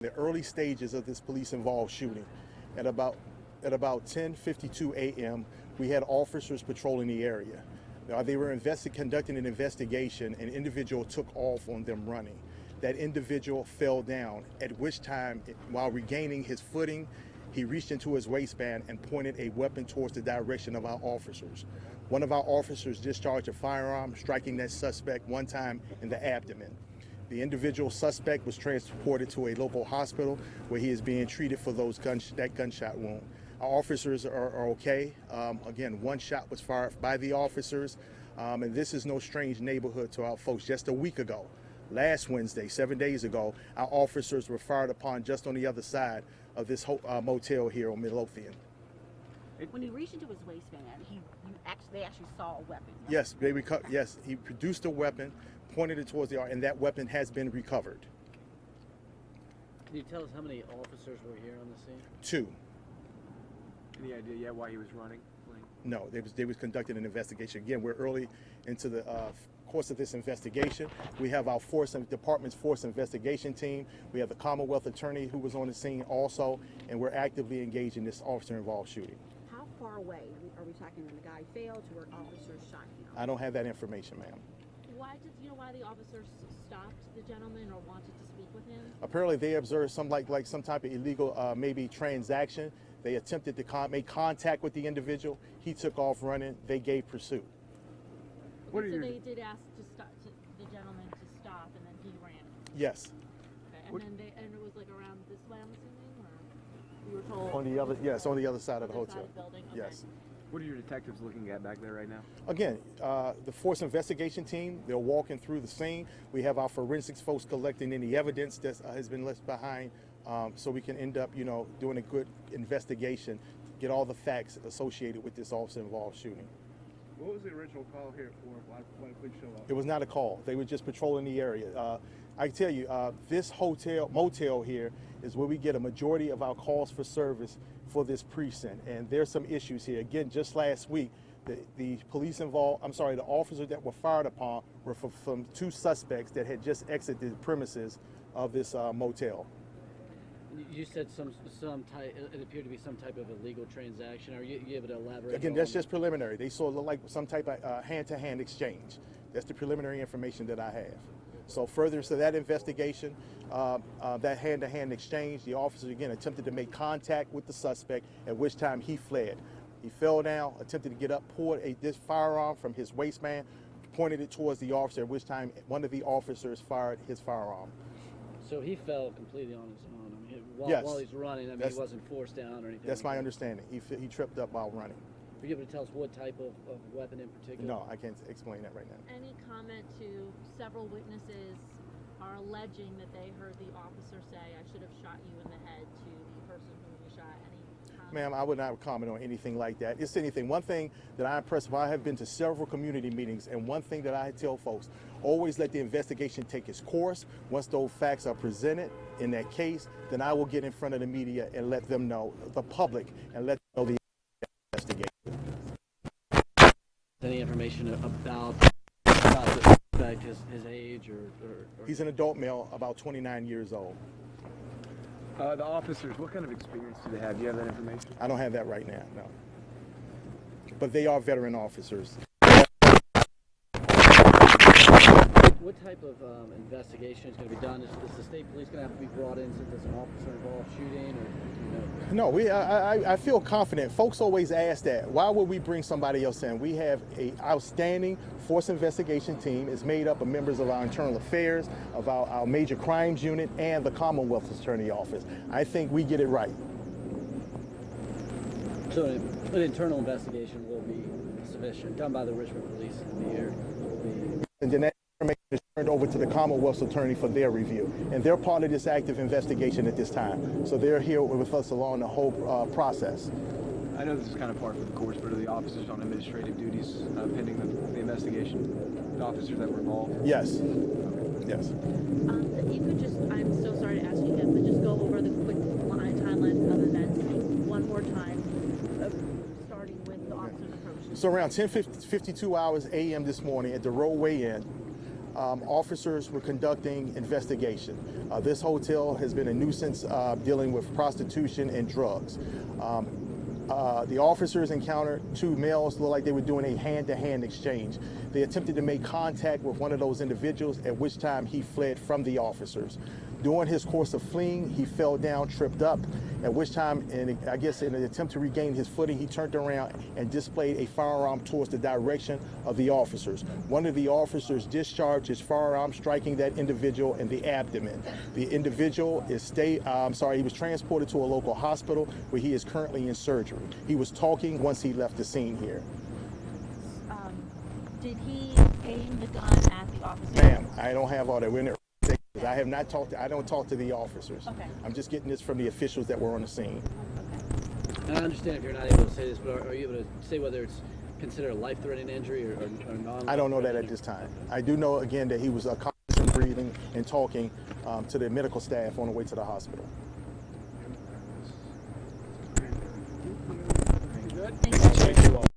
The early stages of this police-involved shooting. At about 10:52 a.m., we had officers patrolling the area. They were conducting an investigation. An individual took off on them running. That individual fell down, at which time, while regaining his footing, he reached into his waistband and pointed a weapon towards the direction of our officers. One of our officers discharged a firearm, striking that suspect one time in the abdomen. The individual suspect was transported to a local hospital where he is being treated for that gunshot wound. Our officers are okay. Again, one shot was fired by the officers, and this is no strange neighborhood to our folks. Just a week ago, last Wednesday, 7 days ago, our officers were fired upon just on the other side of this motel here on Midlothian. When he reached into his waistband, they actually saw a weapon. Right? Yes, yes, he produced a weapon, pointed it towards the, and that weapon has been recovered. Can you tell us how many officers were here on the scene? 2. Any idea yet why he was running? No, they was conducting an investigation. Again, we're early into the course of this investigation. We have our department's force investigation team. We have the Commonwealth attorney who was on the scene also, and we're actively engaged in this officer-involved shooting. How far away are we talking when the guy failed to where officers shot him? I don't have that information, ma'am. Why the officers stopped the gentleman or wanted to speak with him? Apparently, they observed some type of illegal maybe transaction. They attempted to make contact with the individual. He took off running. They gave pursuit. Okay, so they did ask the gentleman to stop, and then he ran. Yes. Okay, and it was like around this way, I'm assuming, or we were told on the other on the other side of the hotel. Side of the building. Okay. Yes. What are your detectives looking at back there right now? Again, the force investigation team, they're walking through the scene. We have our forensics folks collecting any evidence that has been left behind, so we can end up, doing a good investigation, get all the facts associated with this officer-involved shooting. What was the original call here for? Why did police show up? It was not a call. They were just patrolling the area. I can tell you, this motel here is where we get a majority of our calls for service for this precinct, and there's some issues here. Again, just last week, the officers that were fired upon were from 2 suspects that had just exited the premises of this motel. You said some type. It appeared to be some type of illegal transaction. Are you able to elaborate? Again, that's just preliminary. They saw it look like some type of hand-to-hand exchange. That's the preliminary information that I have. So further to that investigation, that hand-to-hand exchange, the officers again attempted to make contact with the suspect, at which time he fled. He fell down, attempted to get up, pulled this firearm from his waistband, pointed it towards the officer, at which time one of the officers fired his firearm. So he fell completely on his own. I mean, while he's running, he wasn't forced down or anything. That's my understanding. He tripped up while running. Are you able to tell us what type of weapon in particular? No, I can't explain that right now. Any comment to several witnesses are alleging that they heard the officer say, "I should have shot you in the head," to the person who you shot? Any comment? Ma'am, I would not comment on anything like that. It's anything. One thing that I'm impressed by, I have been to several community meetings, and one thing that I tell folks, always let the investigation take its course. Once those facts are presented in that case, then I will get in front of the media and let them know, the public, and let them know the investigation. Any information about the suspect, his age, or? He's an adult male, about 29 years old. The officers, what kind of experience do they have? Do you have that information? I don't have that right now, no. But they are veteran officers. What type of investigation is going to be done? Is the state police going to have to be brought in since it's an officer-involved shooting, or No, I feel confident. Folks always ask that. Why would we bring somebody else in? We have an outstanding force investigation team. It's made up of members of our internal affairs, of our major crimes unit, and the Commonwealth Attorney Office. I think we get it right. So an internal investigation will be sufficient, done by the Richmond police in the area. And then that information is turned over to the Commonwealth's attorney for their review. And they're part of this active investigation at this time. So they're here with us along the whole process. I know this is kind of par for the course, but are the officers on administrative duties pending the investigation? The officers that were involved? Yes. Yes. If you could just, I'm so sorry to ask you again, but just go over the quick timeline of events one more time, starting with the officer's approach. So around 10:52 hours a.m. this morning at the roadway inn, officers were conducting investigation. This hotel has been a nuisance dealing with prostitution and drugs. The officers encountered two males, looked like they were doing a hand-to-hand exchange. They attempted to make contact with one of those individuals, at which time he fled from the officers. During his course of fleeing, he fell down, tripped up, at which time, and I guess in an attempt to regain his footing, he turned around and displayed a firearm towards the direction of the officers. One of the officers discharged his firearm, striking that individual in the abdomen. The individual is he was transported to a local hospital where he is currently in surgery. He was talking once he left the scene here. Did he aim the gun at the officer? Ma'am, I don't have all that. We're in the I have not talked. I don't talk to the officers. Okay. I'm just getting this from the officials that were on the scene. And I understand if you're not able to say this, but are you able to say whether it's considered a life-threatening injury or non? I don't know that at this time. I do know again that he was conscious and breathing and talking to the medical staff on the way to the hospital. Good. Thank you. Thank you all.